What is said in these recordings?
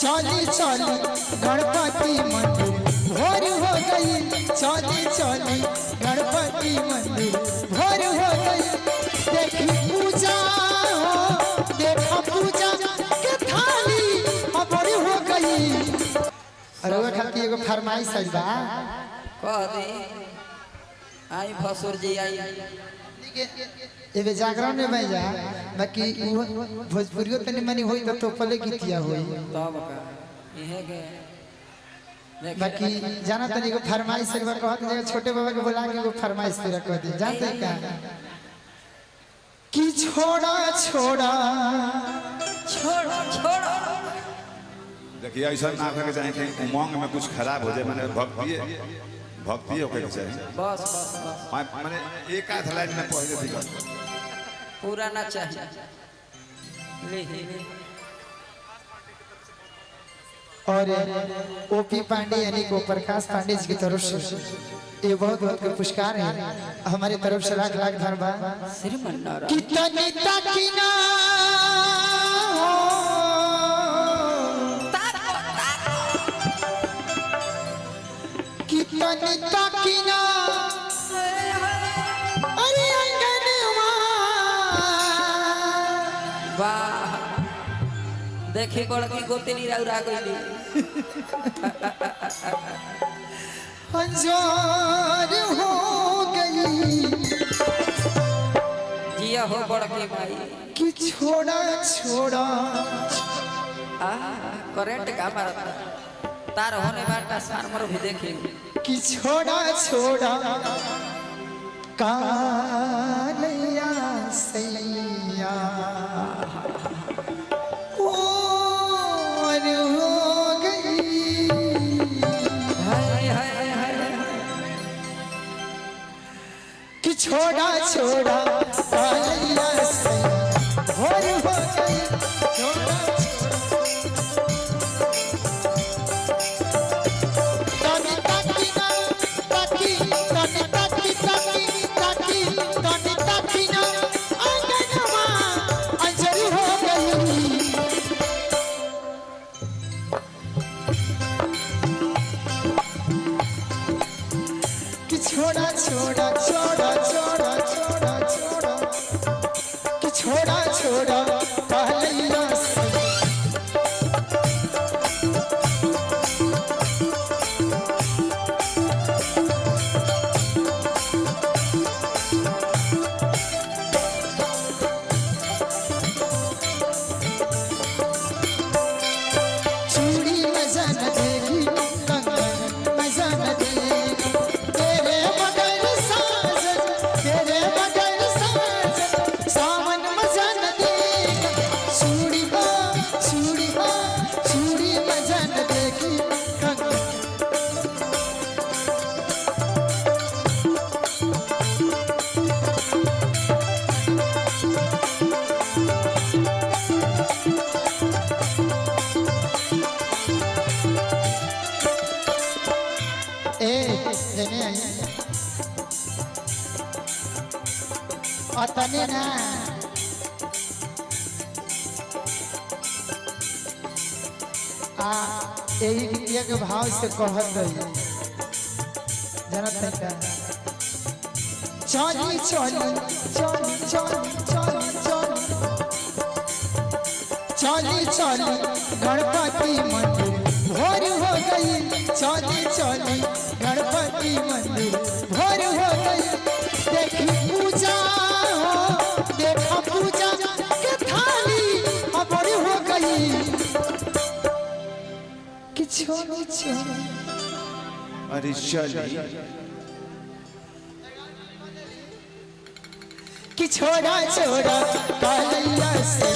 चली चली गणपति मंदिर भोर हो गई, चली चली गणपति मंदिर भोर हो गई। देखी पूजा हो, देखा पूजा के थाली भोर हो गई। अरे वो खाती एगो फरमाइश है बा, कह दे आई भसुर जी आई एबे जागरण में मैं जा बाकी भोजपुरियो तनी मनी होई तो पले गीतिया होई तब का इहे के बाकी जाना तनी को फरमाइश से कहत जगह छोटे बाबा के बुला के एगो फरमाइश तेरा कह दे जानते का कि छोड़ा छोड़ा छोड़ो छोड़ो। देखिए ऐसा ना करके चाहे कि उमंग में कुछ खराब हो जाए, मैंने भक्ति होके चाहिए बस बस बस मैंने एक आध लाइन में पहले दिखा पूरा ना चाहिए ले और ओपी पांडे यानी को प्रकाश पांडे जी की तरफ से ये बहुत बहुत का पुरस्कार है हमारे तरफ से लाख लाख धन्यवाद। श्रीमन्नारायण कितनी तकिना कितनी तकिना अरे अंगनवा वाह देखी गोड़ की गोतनी रौरा गईली हजार हो गई जिया हो बड़ के भाई कि छोड़ा छोड़ा करेंट का मारता तार होने बाद ट्रांसफार्मर भी देखे कि छोड़ा छोड़ा कालिया सैया और हो गई हाय हाय हाय कि छोड़ा छोड़ा कालिया सैया और हो गई छोड़ा छोड़ा छोड़ा छोड़ा छोड़ा छोड़ा छोड़ा कि छोड़ा छोड़ा कालिया चूड़ी मजा न देगी कंगन मजा न देगी तेरे बगैर सावन मजा न देगा। चूड़ी मजा न देगी कंगन तने ना यही गीतिया के भाव से कहत रही जानत है का चली चली चली चली चली चली चली चली गणपति मंदिर भोर हो गई, चली चली गणपति मंदिर भोर हो गई। देखी पूजा हो, देखा पूजा के थाली भोर हो गई कि छोड़ी छोड़ी अरे चली कि छोड़ा छोड़ा कालिया से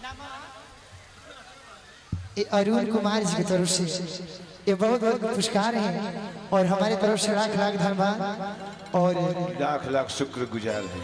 Nama ये अरुण कुमार जी की तरफ से ये बहुत बहुत पुरस्कार है और हमारे तरफ से लाख लाख धन्यवाद और लाख लाख शुक्र गुजार है।